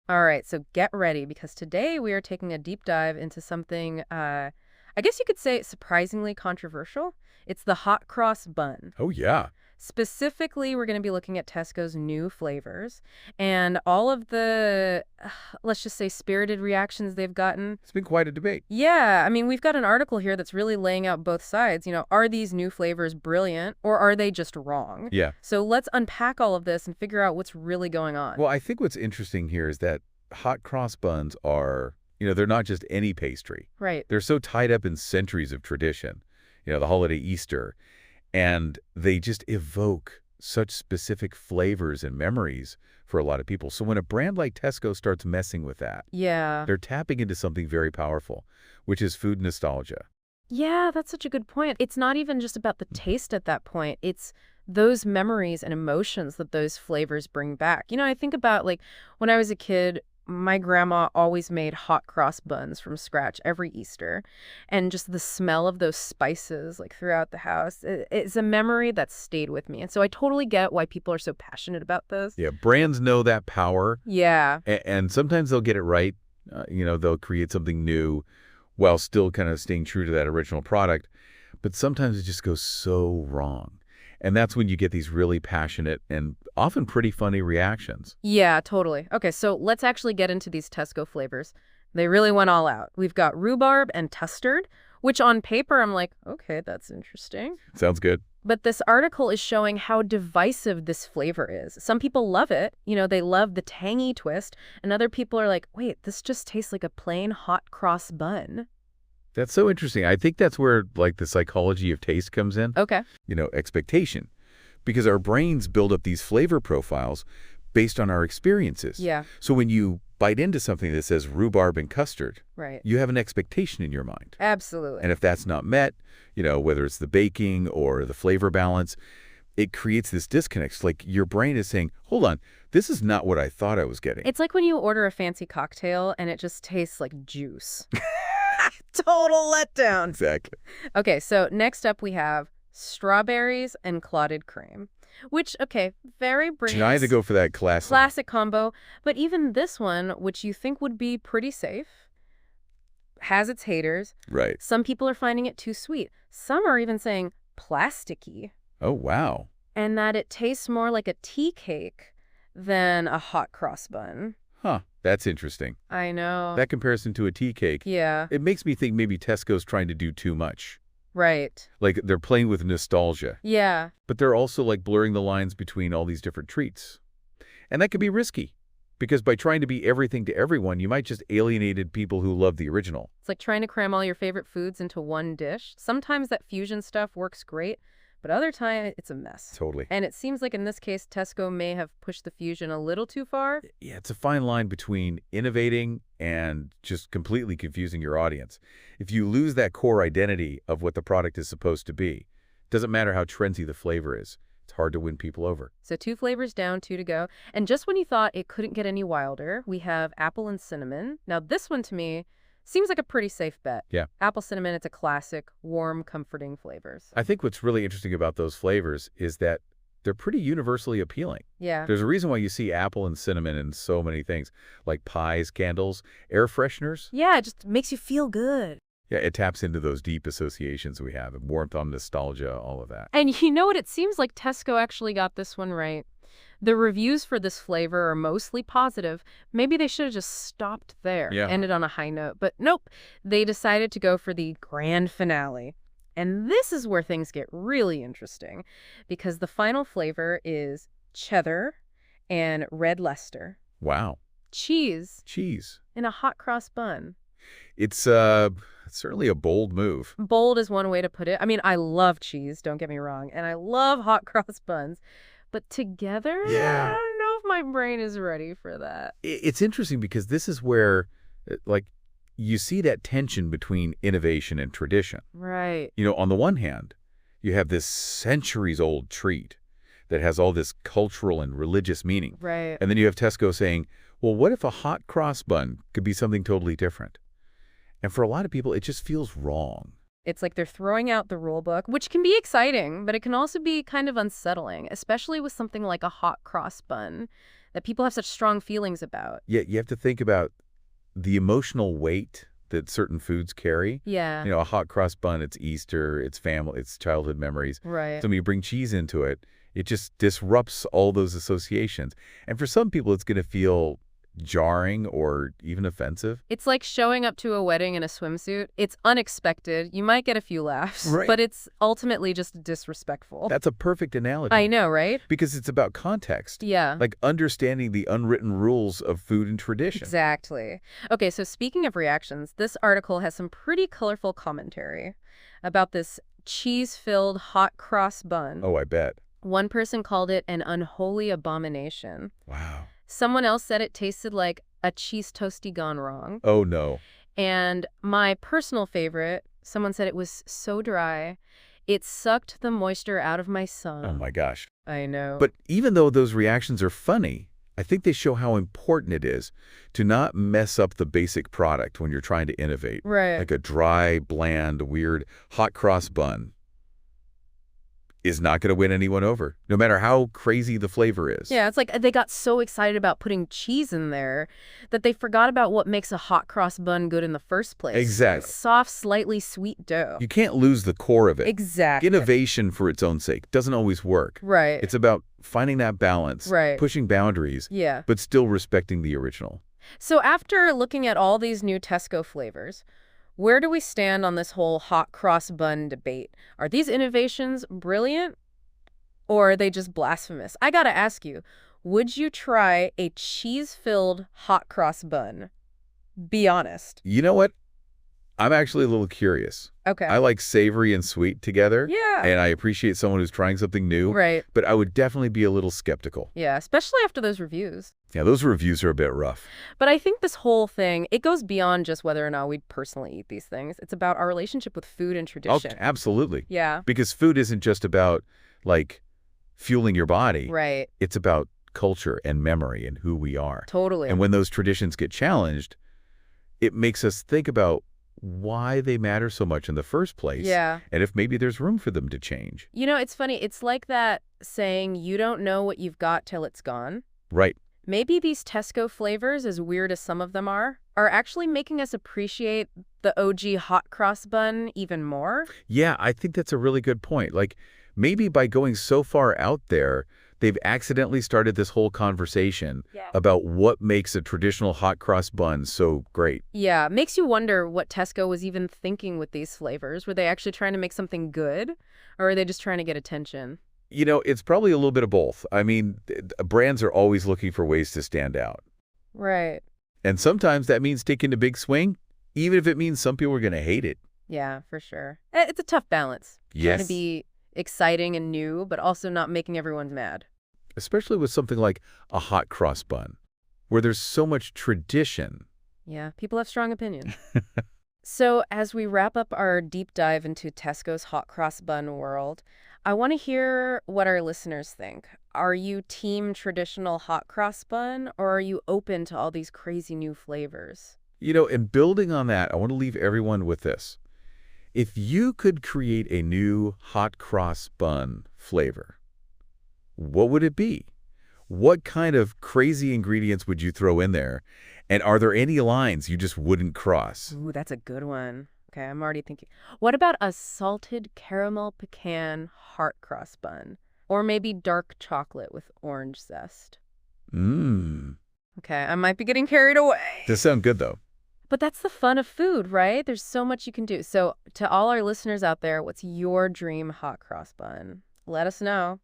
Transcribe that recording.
All right, so get ready because today we are taking a deep dive into something, I guess you could say surprisingly controversial. It's the hot cross bun. Oh, yeah. Specifically, we're going to be looking at Tesco's new flavors and all of the, let's just say, spirited reactions they've gotten. It's been quite a debate. Yeah, I mean, we've got an article here that's really laying out both sides. Are these new flavors brilliant or are they just wrong? Yeah. So let's unpack all of this and figure out what's really going on. Well, I think what's interesting here is that hot cross buns are, they're not just any pastry. Right. They're so tied up in centuries of tradition, the holiday Easter, and they just evoke such specific flavors and memories for a lot of people. So when a brand like Tesco starts messing with that, Yeah. they're tapping into something very powerful, which is food nostalgia. Yeah, that's such a good point. It's not even just about the taste at that point. It's those memories and emotions that those flavors bring back. I think about like when I was a kid, my grandma always made hot cross buns from scratch every Easter. And just the smell of those spices like throughout the house, it's a memory that stayed with me. And so I totally get why people are so passionate about this. Yeah, brands know that power. Yeah. And sometimes they'll get it right. They'll create something new while still kind of staying true to that original product. But sometimes it just goes so wrong. And that's when you get these really passionate and often pretty funny reactions. Yeah, totally. Okay, so let's actually get into these Tesco flavors. They really went all out. We've got rhubarb and custard, which on paper I'm like, okay, that's interesting. Sounds good. But this article is showing how divisive this flavor is. Some people love it. They love the tangy twist. And other people are like, wait, this just tastes like a plain hot cross bun. That's so interesting. I think that's where the psychology of taste comes in. Okay. Expectation. Because our brains build up these flavor profiles based on our experiences. Yeah. So when you bite into something that says rhubarb and custard, Right. you have an expectation in your mind. Absolutely. And if that's not met, whether it's the baking or the flavor balance, it creates this disconnect. It's like your brain is saying, hold on, this is not what I thought I was getting. It's like when you order a fancy cocktail and it just tastes like juice. Total letdown. Exactly. Okay, so next up we have strawberries and clotted cream, which, okay, very British. I had to go for that Classic combo. But even this one, which you think would be pretty safe, has its haters. Right. Some people are finding it too sweet. Some are even saying plasticky. Oh, wow. And that it tastes more like a tea cake than a hot cross bun. Huh. That's interesting. I know. That comparison to a tea cake, Yeah. it makes me think maybe Tesco's trying to do too much. Right. Like they're playing with nostalgia, Yeah. but they're also blurring the lines between all these different treats. And that could be risky because by trying to be everything to everyone, you might just alienated people who love the original. It's like trying to cram all your favorite foods into one dish. Sometimes that fusion stuff works great, but other times it's a mess. Totally. And it seems like in this case, Tesco may have pushed the fusion a little too far. Yeah, it's a fine line between innovating and just completely confusing your audience. If you lose that core identity of what the product is supposed to be, doesn't matter how trendy the flavor is, it's hard to win people over. So 2 flavors down, 2 to go. And just when you thought it couldn't get any wilder, we have apple and cinnamon. Now this one to me seems like a pretty safe bet. Yeah. Apple cinnamon, it's a classic, warm, comforting flavors. I think what's really interesting about those flavors is that they're pretty universally appealing. Yeah. There's a reason why you see apple and cinnamon in so many things, like pies, candles, air fresheners. Yeah, it just makes you feel good. Yeah, it taps into those deep associations we have, warmth on nostalgia, all of that. And you know what? It seems like Tesco actually got this one right. The reviews for this flavor are mostly positive. Maybe they should have just stopped there, Yeah. ended on a high note. But nope, they decided to go for the grand finale. And this is where things get really interesting because the final flavor is cheddar and red Leicester. Wow. Cheese Cheese. in a hot cross bun. It's certainly a bold move. Bold is one way to put it. I mean, I love cheese, don't get me wrong, and I love hot cross buns. But together, Yeah. I don't know if my brain is ready for that. It's interesting because this is where, you see that tension between innovation and tradition. Right. On the one hand, you have this centuries-old treat that has all this cultural and religious meaning. Right. And then you have Tesco saying, well, what if a hot cross bun could be something totally different? And for a lot of people, it just feels wrong. It's like they're throwing out the rule book, which can be exciting, but it can also be kind of unsettling, especially with something like a hot cross bun that people have such strong feelings about. Yeah, you have to think about the emotional weight that certain foods carry. Yeah. A hot cross bun, it's Easter, it's family, it's childhood memories. Right. So when you bring cheese into it, it just disrupts all those associations. And for some people, it's going to feel jarring or even offensive. It's like showing up to a wedding in a swimsuit. It's unexpected. You might get a few laughs, Right. but it's ultimately just disrespectful. That's a perfect analogy. I know, right? Because it's about context. Yeah. Like understanding the unwritten rules of food and tradition. Exactly. Okay, so speaking of reactions, this article has some pretty colorful commentary about this cheese-filled hot cross bun. Oh, I bet. One person called it an unholy abomination. Wow. Someone else said it tasted like a cheese toasty gone wrong. Oh, no. And my personal favorite, someone said it was so dry, it sucked the moisture out of my son. Oh, my gosh. I know. But even though those reactions are funny, I think they show how important it is to not mess up the basic product when you're trying to innovate. Right. Like a dry, bland, weird hot cross bun is not going to win anyone over, no matter how crazy the flavor is. Yeah, it's like they got so excited about putting cheese in there that they forgot about what makes a hot cross bun good in the first place. Exactly. Soft, slightly sweet dough. You can't lose the core of it. Exactly. Innovation for its own sake doesn't always work. Right. It's about finding that balance, Right. pushing boundaries, Yeah. but still respecting the original. So after looking at all these new Tesco flavors, where do we stand on this whole hot cross bun debate? Are these innovations brilliant or are they just blasphemous? I gotta ask you, would you try a cheese-filled hot cross bun? Be honest. You know what? I'm actually a little curious. Okay. I like savory and sweet together. Yeah. And I appreciate someone who's trying something new. Right. But I would definitely be a little skeptical. Yeah, especially after those reviews. Yeah, those reviews are a bit rough. But I think this whole thing, it goes beyond just whether or not we personally eat these things. It's about our relationship with food and Oh, tradition. absolutely. Yeah. Because food isn't just about, like, fueling your body. Right. It's about culture and memory and who we are. Totally. And when those traditions get challenged, it makes us think about why they matter so much in the first place. Yeah. And if maybe there's room for them to change. You know, it's funny. It's like that saying, you don't know what you've got till it's gone. Right. Maybe these Tesco flavors, as weird as some of them are actually making us appreciate the OG hot cross bun even more. Yeah, I think that's a really good point. Like, maybe by going so far out there, they've accidentally started this whole conversation about what makes a traditional hot cross bun so great. Yeah, makes you wonder what Tesco was even thinking with these flavors. Were they actually trying to make something good, or are they just trying to get attention? You know, it's probably a little bit of both. I mean, brands are always looking for ways to stand out. Right. And sometimes that means taking a big swing, even if it means some people are going to hate it. Yeah, for sure. It's a tough balance. Yes. Trying to be exciting and new, but also not making everyone mad. Especially with something like a hot cross bun, where there's so much tradition. Yeah, people have strong opinions. So as we wrap up our deep dive into Tesco's hot cross bun world, I want to hear what our listeners think. Are you team traditional hot cross bun, or are you open to all these crazy new flavors? You know, and building on that, I want to leave everyone with this. If you could create a new hot cross bun flavor, what would it be? What kind of crazy ingredients would you throw in there? And are there any lines you just wouldn't cross? Ooh, that's a good one. Okay, I'm already thinking. What about a salted caramel pecan heart cross bun? Or maybe dark chocolate with orange zest? Mmm. Okay, I might be getting carried away. Does sound good, though. But that's the fun of food, right? There's so much you can do. So to all our listeners out there, what's your dream hot cross bun? Let us know.